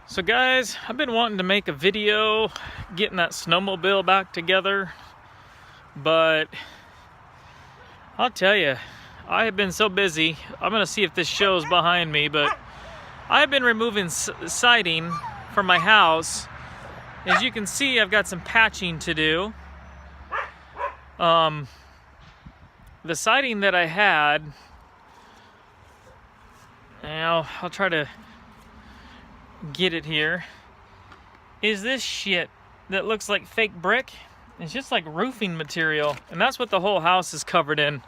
So guys, I've been wanting to make a video getting that snowmobile back together, but I'll tell you, I have been so busy. I'm gonna see if this shows behind me, but I've been removing siding from my house. As you can see, I've got some patching to do. The siding that I had, now I'll try to get it here, is this shit that looks like fake brick. It's just like roofing material, and that's what the whole house is covered in.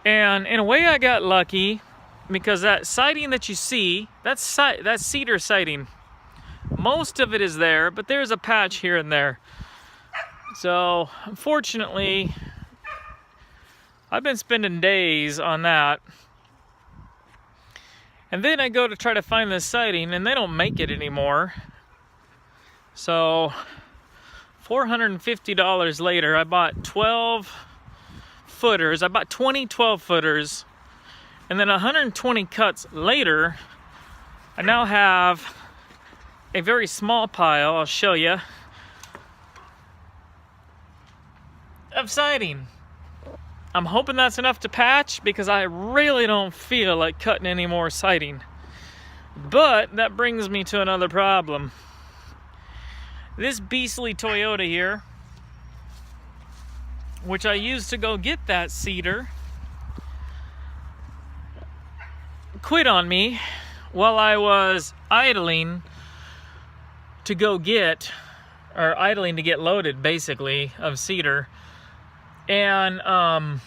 And in a way I got lucky, because that siding that you see, that's cedar siding. Most of it is there, but there's a patch here and there. So unfortunately, I've been spending days on that. And then I go to try to find this siding, and they don't make it anymore. So $450 later, I bought 12 footers. I bought 20 12-footers. And then 120 cuts later, I now have a very small pile, I'll show you, of siding. I'm hoping that's enough to patch, because I really don't feel like cutting any more siding. But that brings me to another problem. This beastly Toyota here, which I used to go get that cedar, quit on me while I was idling to go get, or idling to get loaded basically, of cedar. And not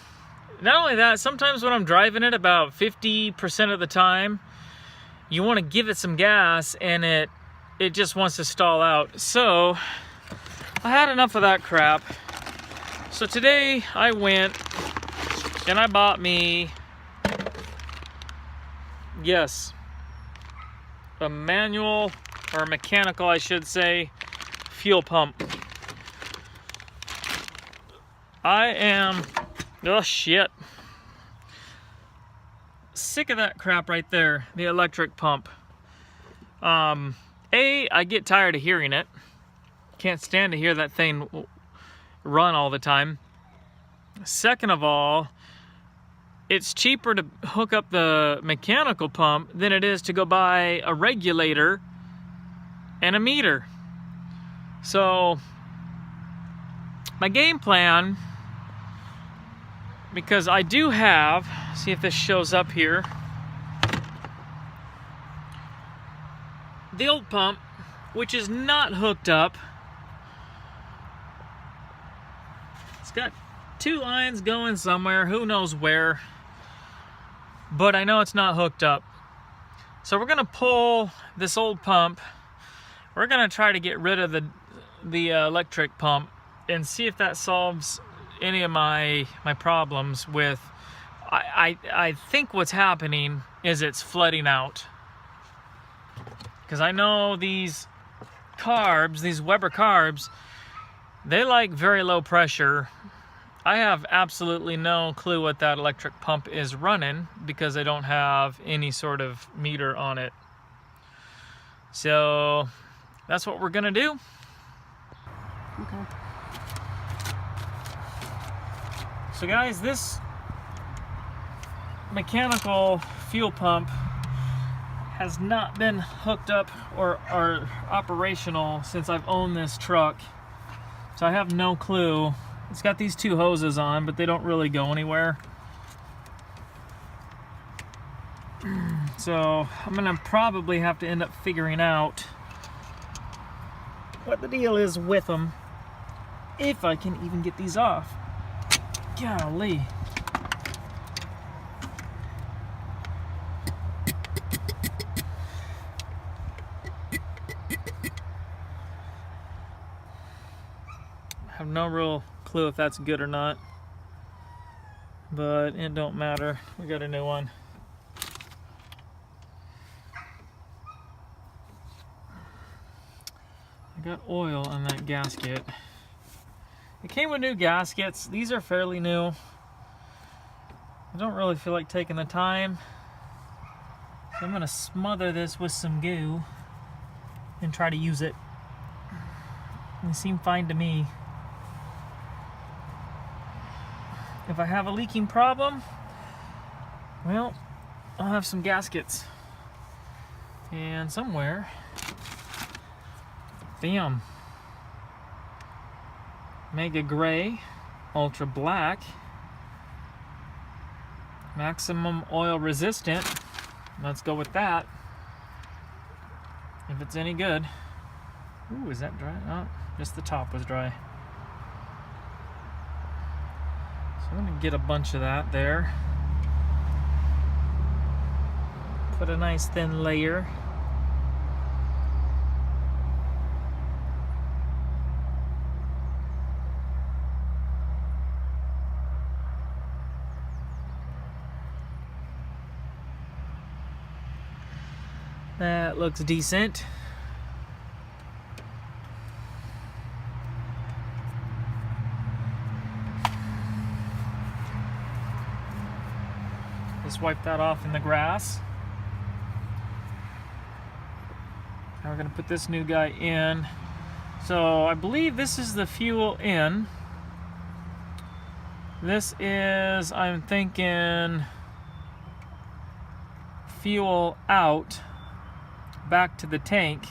only that, sometimes when I'm driving it about 50% of the time, you want to give it some gas and it just wants to stall out. So I had enough of that crap. So today I went and I bought me, yes, a manual, or mechanical I should say, fuel pump. I am, oh shit, sick of that crap right there, the electric pump. I get tired of hearing it. Can't stand to hear that thing run all the time. Second of all, it's cheaper to hook up the mechanical pump than it is to go buy a regulator and a meter. So my game plan, because I do have, see if this shows up here, the old pump, which is not hooked up. It's got two lines going somewhere, who knows where, but I know it's not hooked up. So we're gonna pull this old pump. We're gonna try to get rid of the electric pump and see if that solves any of my problems with, I think what's happening is it's flooding out. Because I know these carbs, these Weber carbs, they like very low pressure. I have absolutely no clue what that electric pump is running, because I don't have any sort of meter on it. So that's what we're gonna do. Okay. So guys, this mechanical fuel pump has not been hooked up or operational since I've owned this truck. So I have no clue. It's got these two hoses on, but they don't really go anywhere. So I'm gonna probably have to end up figuring out what the deal is with them, if I can even get these off. Golly. I have no real clue if that's good or not, but it don't matter. We got a new one. I got oil on that gasket. It came with new gaskets. These are fairly new. I don't really feel like taking the time, so I'm gonna smother this with some goo. and try to use it. They seem fine to me. If I have a leaking problem, well, I'll have some gaskets. And somewhere, bam, Mega Gray, Ultra Black, Maximum Oil Resistant. Let's go with that. If it's any good. Ooh, is that dry? Oh, just the top was dry. So I'm gonna get a bunch of that there. Put a nice thin layer. That looks decent. Just wipe that off in the grass. Now we're going to put this new guy in. So I believe this is the fuel in. This is, I'm thinking, fuel out, back to the tank.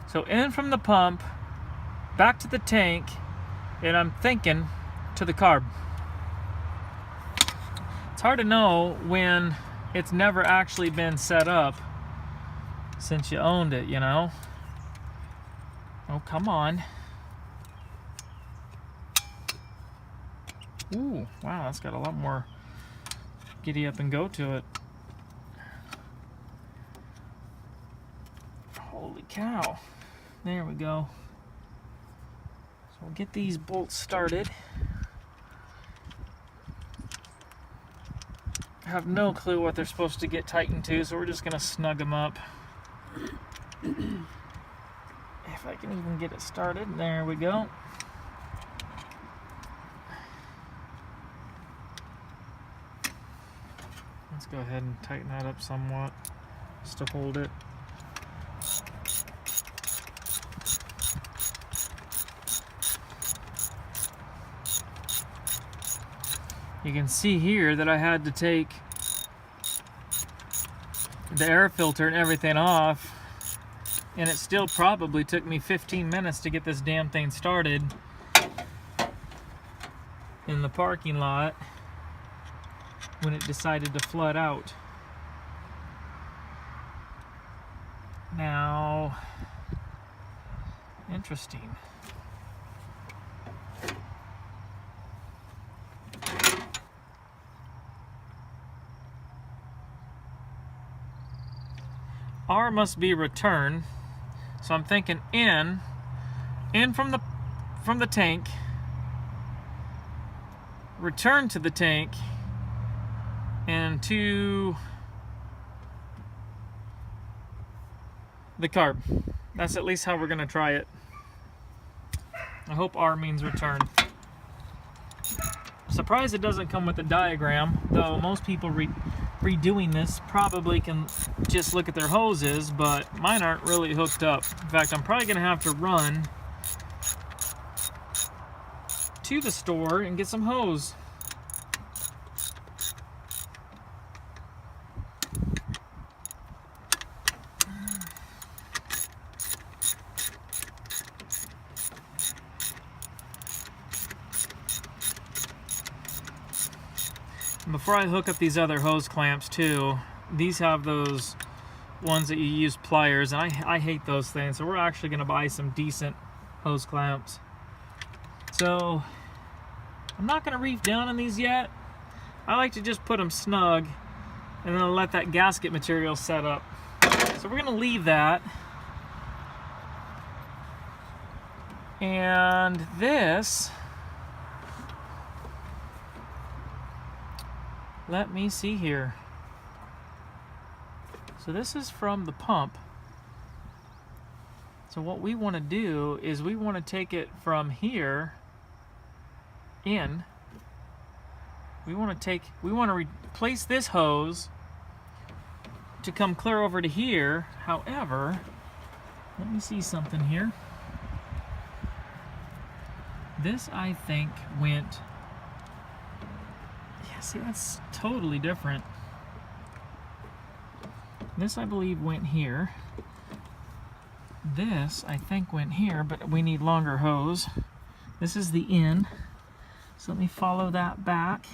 So in from the pump, back to the tank, and I'm thinking to the carb. It's hard to know when it's never actually been set up since you owned it, you know? Oh, come on. Ooh, wow, that's got a lot more giddy up and go to it. Holy cow. There we go. So we'll get these bolts started. I have no clue what they're supposed to get tightened to, so we're just going to snug them up. If I can even get it started. There we go. Let's go ahead and tighten that up somewhat just to hold it. You can see here that I had to take the air filter and everything off, and it still probably took me 15 minutes to get this damn thing started in the parking lot when it decided to flood out. Now, interesting. R must be return, so I'm thinking in from the tank, return to the tank, and to the carb. That's at least how we're gonna try it. I hope R means return. Surprised it doesn't come with a diagram, though most people redoing this probably can just look at their hoses, but mine aren't really hooked up. In fact, I'm probably gonna have to run to the store and get some hose. Before I hook up these other hose clamps too, these have those ones that you use pliers, and I hate those things, so we're actually going to buy some decent hose clamps. So I'm not going to reef down on these yet. I like to just put them snug and then let that gasket material set up. So we're going to leave that. And this, let me see here. So this is from the pump. So what we want to do is we want to take it from here in. We want to replace this hose to come clear over to here. However, Let me see something here. This, I think, went... Yeah, see, that's totally different. This, I believe, went here. This, I think, went here, but we need longer hose. This is the in. So let me follow that back.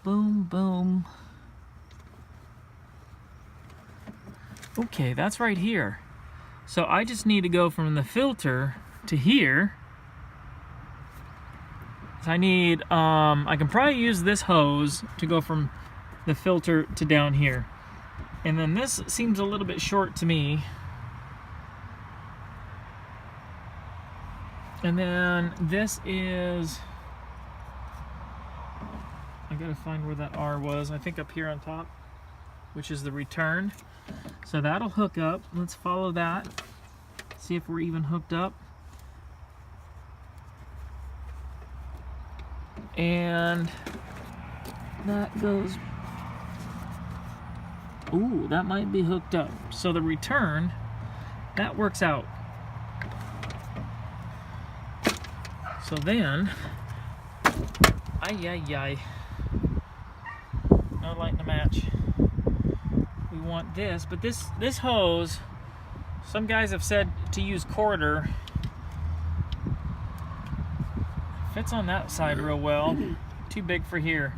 Boom, boom. Okay, that's right here. So I just need to go from the filter to here. So I need, I can probably use this hose to go from the filter to down here. And then this seems a little bit short to me. And then this is, I gotta find where that R was. I think up here on top, which is the return. So that'll hook up. Let's follow that. See if we're even hooked up. And that goes, ooh, that might be hooked up. So the return, that works out. So then, no lighting a match. We want this, but this hose, some guys have said to use quarter. Fits on that side real well. Too big for here.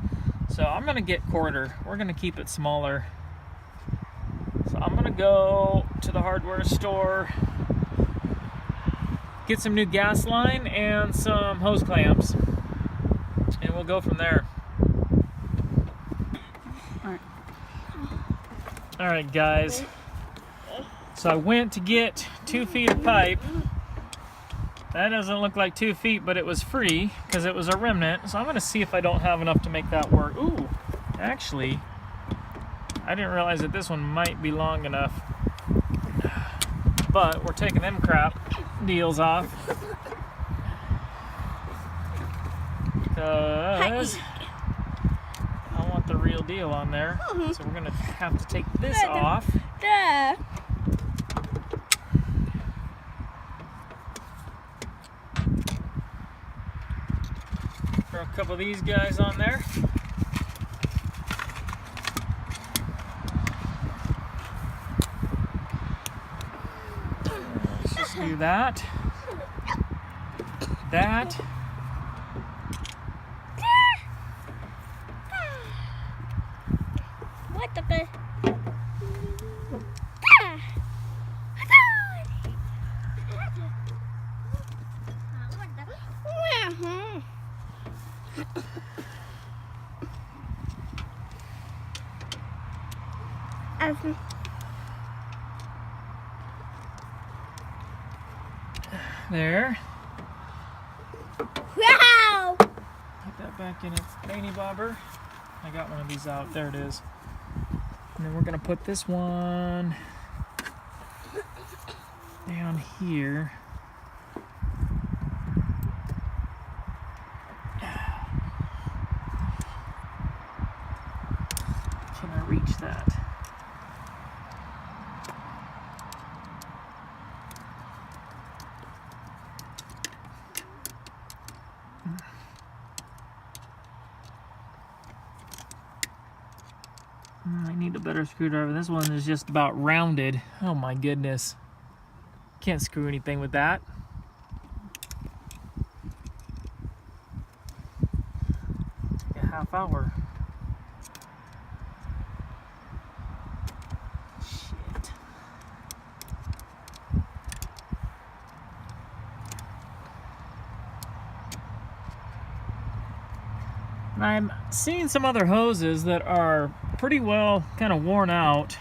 So I'm gonna get quarter. We're gonna keep it smaller. So I'm gonna go to the hardware store, get some new gas line and some hose clamps, and we'll go from there. All right, guys. So I went to get 2 feet of pipe. That doesn't look like 2 feet, but it was free because it was a remnant. So I'm gonna see if I don't have enough to make that work. Ooh, actually, I didn't realize that this one might be long enough. But we're taking them crap deals off. Because I want the real deal on there. So we're gonna have to take this off. Throw a couple of these guys on there. Let's just do that. That. What the? There. Wow! Put that back in its thingy bobber. I got one of these out. There it is. And then we're gonna put this one down here. Can I reach that? I need a better screwdriver. This one is just about rounded. Oh my goodness. Can't screw anything with that. Take a half hour. Shit. And I'm seeing some other hoses that are pretty well kind of worn out,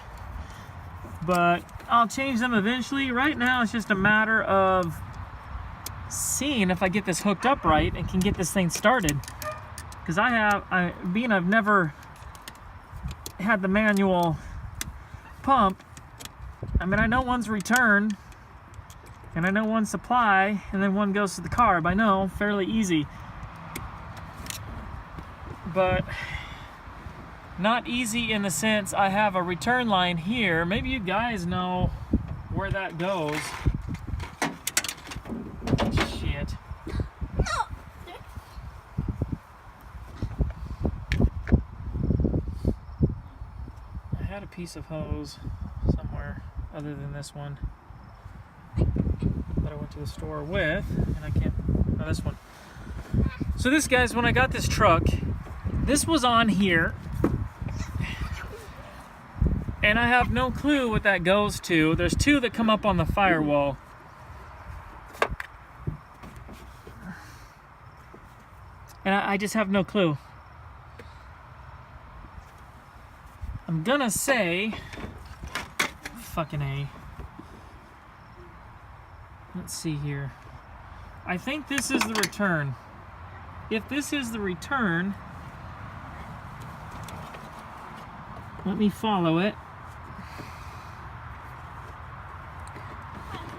but I'll change them eventually. Right now it's just a matter of seeing if I get this hooked up right and can get this thing started, because I've never had the manual pump. I mean, I know one's return and I know one's supply and then one goes to the carb. I know, fairly easy, but Not easy in the sense I have a return line here. Maybe you guys know where that goes. Shit. I had a piece of hose somewhere other than this one that I went to the store with, and I can't, oh, this one. So this, guys, when I got this truck, this was on here, and I have no clue what that goes to. There's two that come up on the firewall. And I just have no clue. I'm gonna say, fucking A. Let's see here. I think this is the return. If this is the return, let me follow it.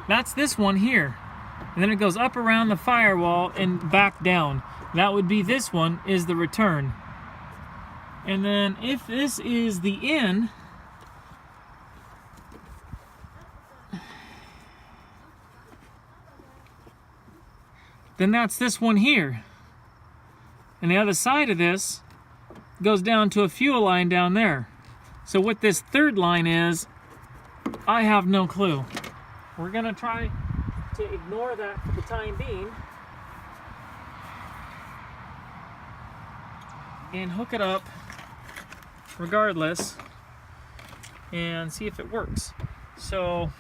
That's this one here. And then it goes up around the firewall and back down. That would be this one is the return. And then if this is the in, then that's this one here. And the other side of this goes down to a fuel line down there. So what this third line is, I have no clue. We're gonna try to ignore that for the time being and hook it up regardless and see if it works. So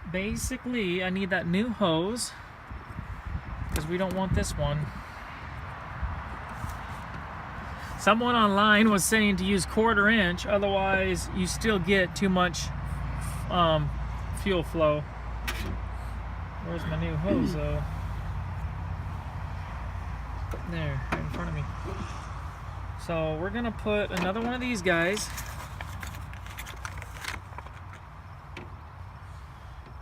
basically I need that new hose because we don't want this one. Someone online was saying to use 1/4 inch, otherwise you still get too much fuel flow. Where's my new hose though? There, right in front of me. So we're gonna put another one of these guys.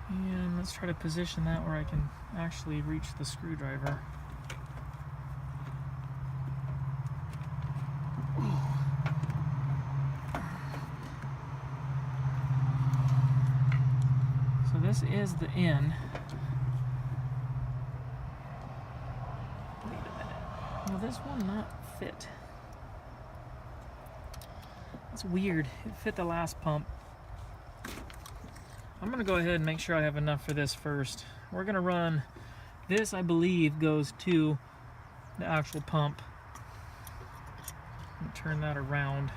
And let's try to position that where I can actually reach the screwdriver. So this is the in. Wait a minute. Will this one not fit? It's weird. It fit the last pump. I'm gonna go ahead and make sure I have enough for this first. We're gonna run this, I believe, goes to the actual pump. And turn that around.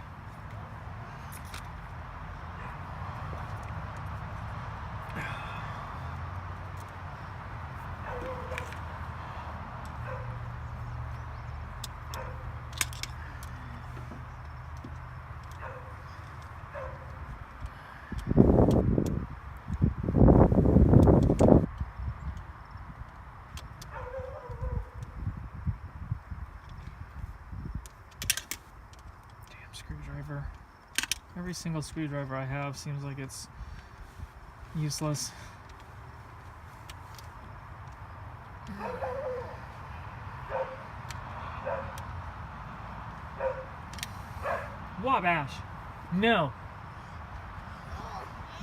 Screwdriver. Every single screwdriver I have seems like it's useless. Wabash! No!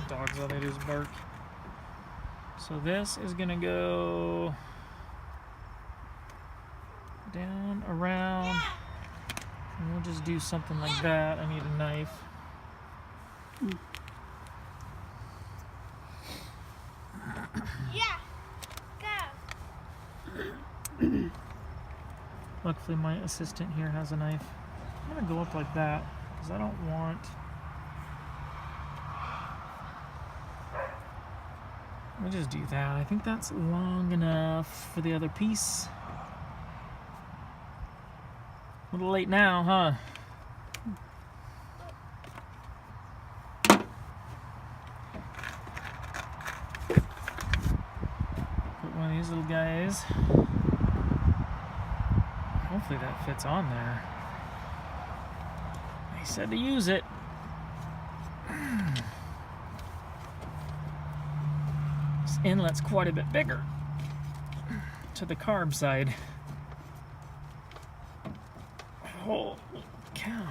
Dogs, all they do is bark. So this is gonna go down, around. And we'll just do something like that. I need a knife. Yeah, go. Luckily my assistant here has a knife. I'm gonna go up like that because I don't want. We'll just do that. I think that's long enough for the other piece. A little late now, huh? Put one of these little guys. Hopefully that fits on there. They said to use it. This inlet's quite a bit bigger to the carb side. Holy cow.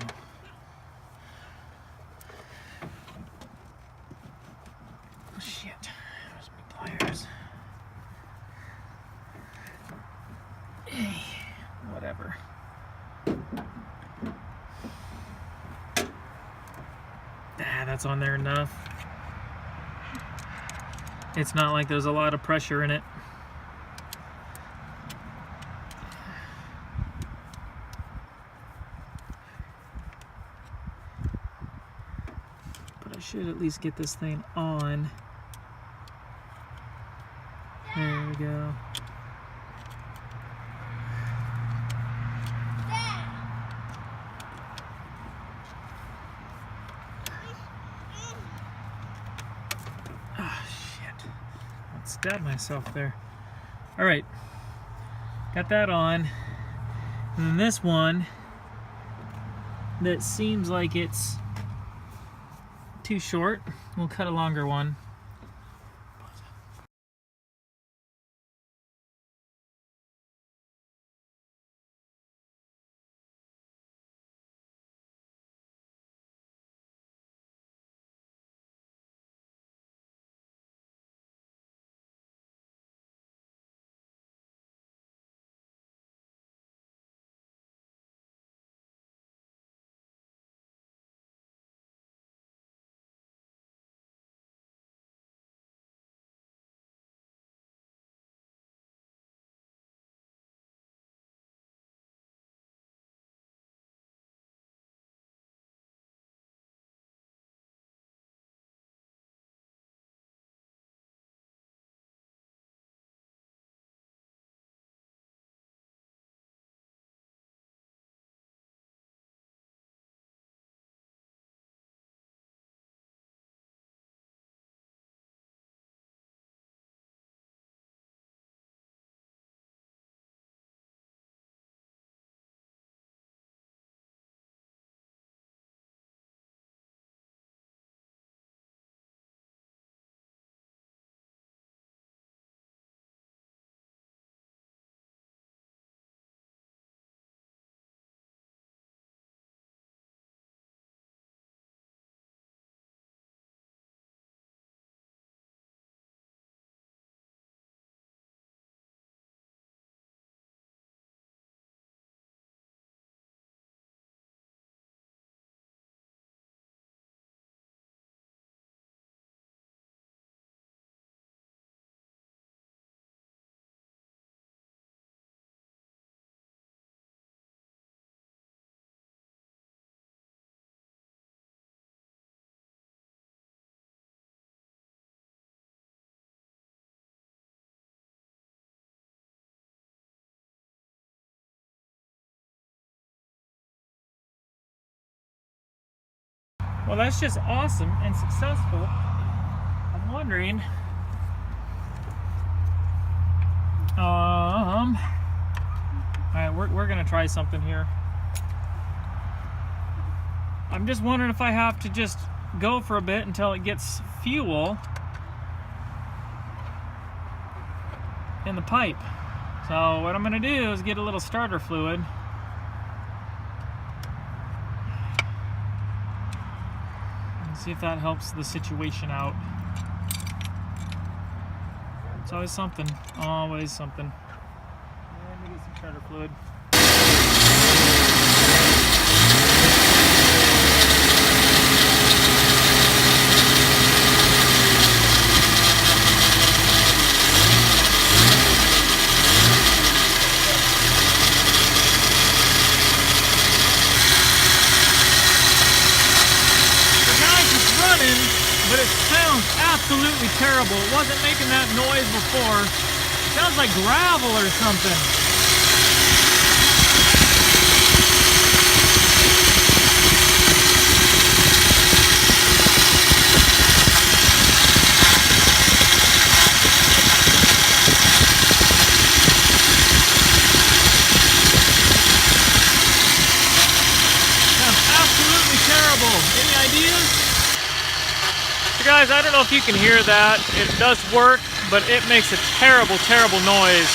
Shit. There's my pliers. Whatever. That's on there enough. It's not like there's a lot of pressure in it. But I should at least get this thing on. There we go. Stabbed myself there. All right, got that on. And then this one that seems like it's too short, we'll cut a longer one. Well, that's just awesome and successful. I'm wondering, all right, we're gonna try something here. I'm just wondering if I have to just go for a bit until it gets fuel in the pipe. So what I'm gonna do is get a little starter fluid. See if that helps the situation out. It's always something. Always something. Let me get some starter fluid. But it sounds absolutely terrible. It wasn't making that noise before. It sounds like gravel or something. Sounds absolutely terrible. Any ideas? Guys, I don't know if you can hear that. It does work, but it makes a terrible, terrible noise.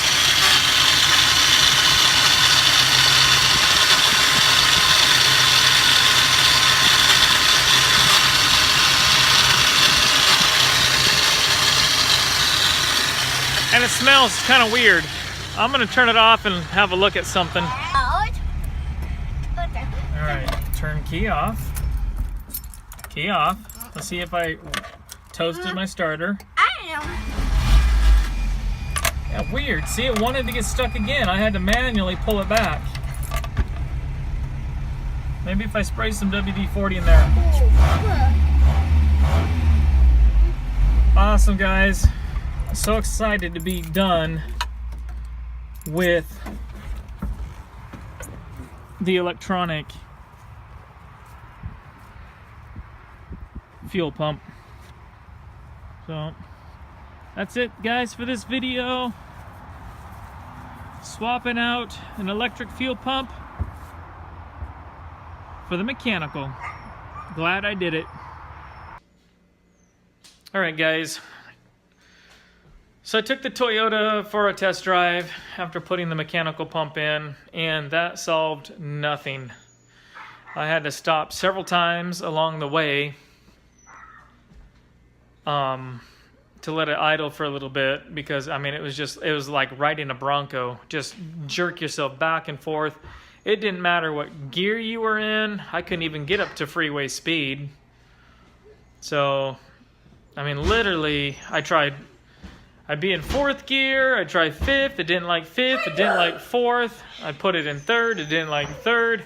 Man, it smells kind of weird. I'm gonna turn it off and have a look at something. All right, turn key off. Key off. Let's see if I toasted my starter. Yeah, weird. See, it wanted to get stuck again. I had to manually pull it back. Maybe if I spray some WD-40 in there. Awesome, guys. So excited to be done with the electronic fuel pump. So that's it, guys, for this video. Swapping out an electric fuel pump for the mechanical. Glad I did it. All right, guys. So I took the Toyota for a test drive after putting the mechanical pump in, and that solved nothing. I had to stop several times along the way to let it idle for a little bit, because I mean it was like riding a Bronco. Just jerk yourself back and forth. It didn't matter what gear you were in. I couldn't even get up to freeway speed. So I mean, literally, I'd be in 4th gear, I'd try 5th, it didn't like 5th, it didn't like 4th, I'd put it in 3rd, it didn't like 3rd,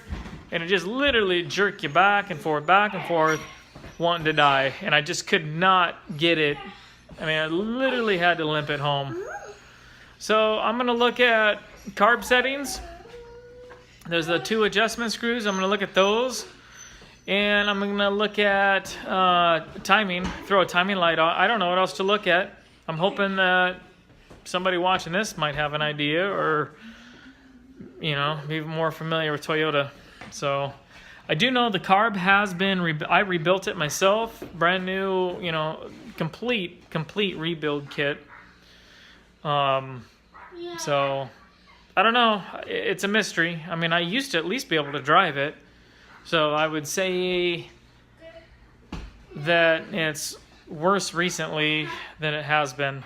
and it just literally jerked you back and forth, wanting to die, and I just could not get it. I mean, I literally had to limp it home. So I'm going to look at carb settings. There's the 2 adjustment screws. I'm going to look at those. And I'm going to look at timing, throw a timing light on. I don't know what else to look at. I'm hoping that somebody watching this might have an idea, or, you know, be more familiar with Toyota. So I do know the carb has been, I rebuilt it myself. Brand new, you know, complete rebuild kit. So I don't know. It's a mystery. I mean, I used to at least be able to drive it. So I would say that it's worse recently than it has been.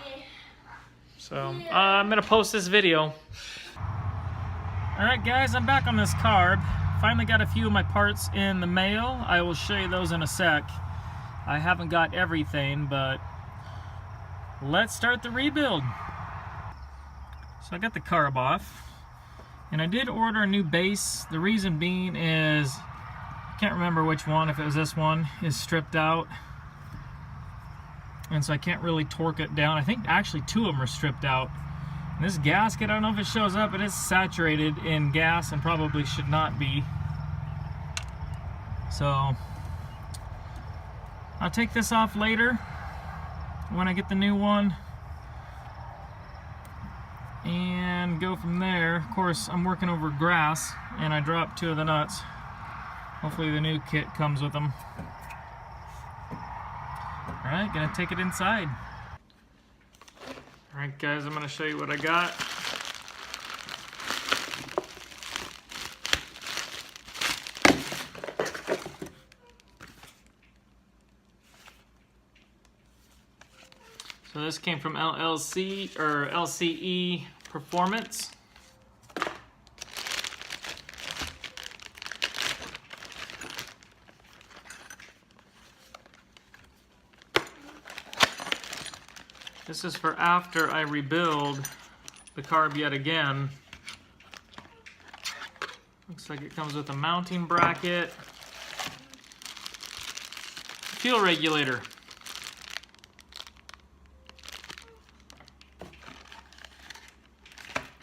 So I'm going to post this video. Alright, guys, I'm back on this carb. Finally got a few of my parts in the mail. I will show you those in a sec. I haven't got everything, but let's start the rebuild. So I got the carb off, and I did order a new base. The reason being is, can't remember which one, if it was this one, is stripped out, and so I can't really torque it down. I think actually 2 of them are stripped out. And this gasket, I don't know if it shows up, but it's saturated in gas and probably should not be. So I'll take this off later when I get the new one and go from there. Of course, I'm working over grass and I dropped 2 of the nuts. Hopefully the new kit comes with them. Alright, gonna take it inside. Alright, guys, I'm gonna show you what I got. So this came from LLC or LCE Performance. This is for after I rebuild the carb yet again. Looks like it comes with a mounting bracket, fuel regulator.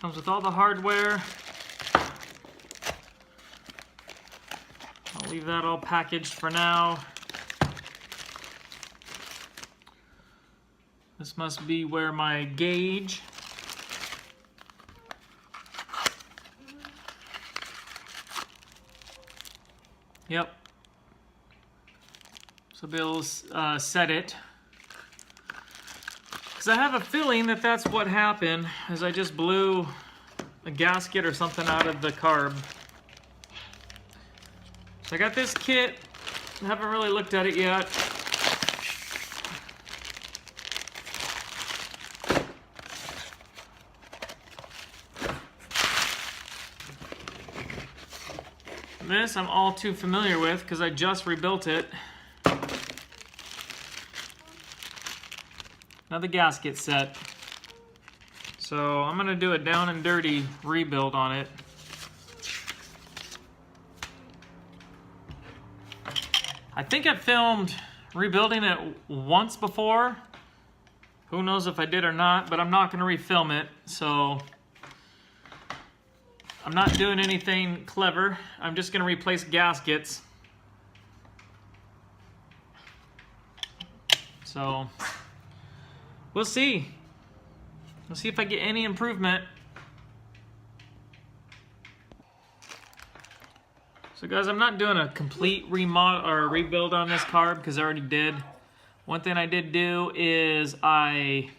Comes with all the hardware. I'll leave that all packaged for now. This must be where my gauge Yep. So be able to set it. Because I have a feeling that that's what happened, is I just blew a gasket or something out of the carb. So I got this kit. I haven't really looked at it yet. This I'm all too familiar with because I just rebuilt it. Now the gasket's set. So I'm gonna do a down and dirty rebuild on it. I think I filmed rebuilding it once before. Who knows if I did or not, but I'm not gonna refilm it, so I'm not doing anything clever. I'm just gonna replace gaskets. So we'll see. We'll see if I get any improvement. So guys, I'm not doing a complete remodel or rebuild on this carb because I already did. One thing I did do is I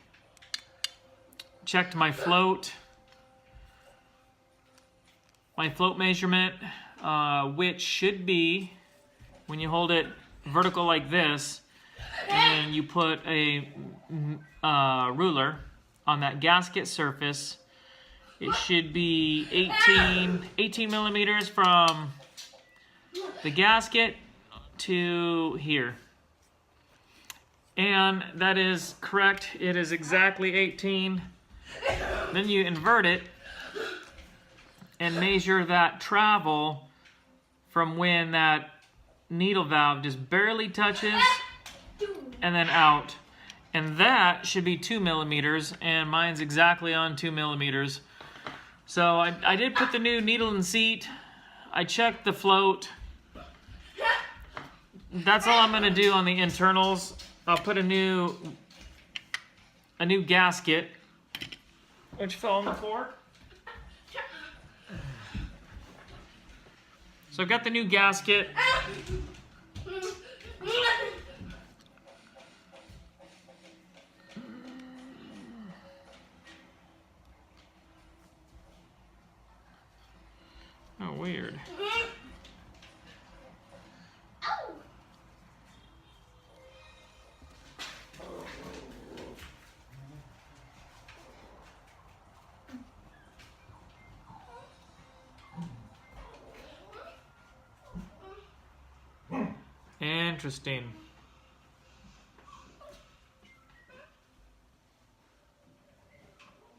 checked my float measurement, which should be, when you hold it vertical like this, and you put a ruler on that gasket surface, it should be 18 millimeters from the gasket to here. And that is correct. It is exactly 18. Then you invert it and measure that travel from when that needle valve just barely touches and then out. And that should be 2 millimeters, and mine's exactly on 2 millimeters. So I did put the new needle and seat. I checked the float. That's all I'm gonna do on the internals. I'll put a new gasket, which fell on the floor. So I've got the new gasket. Oh, weird. Interesting.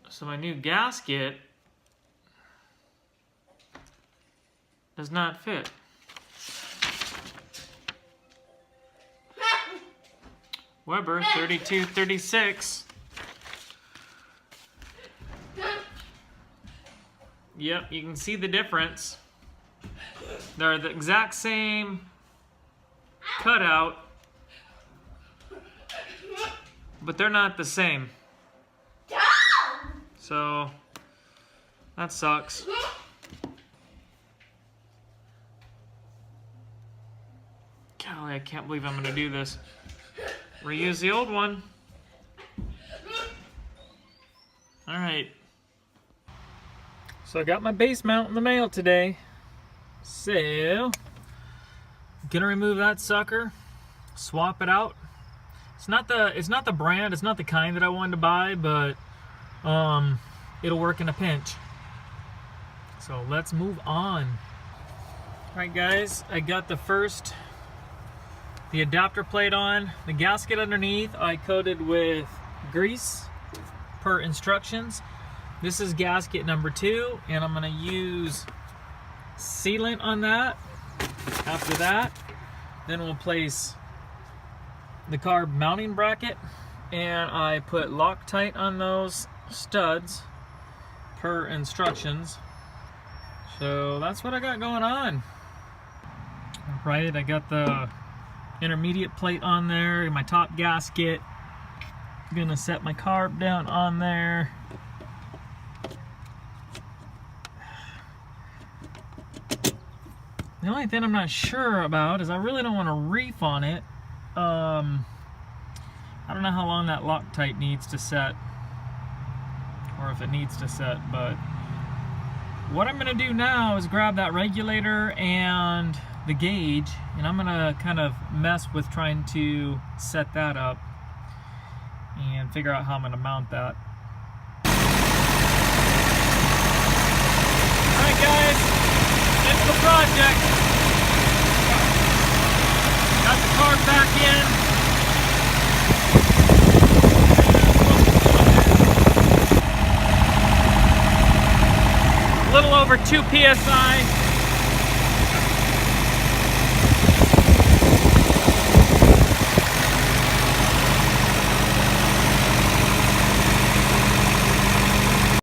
So my new gasket does not fit. Weber 3236. Yep, you can see the difference. They're the exact same cutout, but they're not the same. So that sucks. Golly, I can't believe I'm gonna do this. Reuse the old one. All right. So I got my base mount in the mail today. So gonna remove that sucker, swap it out. It's not the brand, it's not the kind that I wanted to buy, but it'll work in a pinch. So let's move on. All right guys, I got the adapter plate on. The gasket underneath I coated with grease per instructions. This is gasket number 2, and I'm gonna use sealant on that. After that, then we'll place the carb mounting bracket, and I put Loctite on those studs per instructions. So that's what I got going on. Right, I got the intermediate plate on there, my top gasket. I'm gonna set my carb down on there. The only thing I'm not sure about is I really don't want to reef on it. I don't know how long that Loctite needs to set, or if it needs to set, but what I'm going to do now is grab that regulator and the gauge, and I'm going to kind of mess with trying to set that up and figure out how I'm going to mount that. Alright guys, that's the project. the car back in. A little over 2 psi.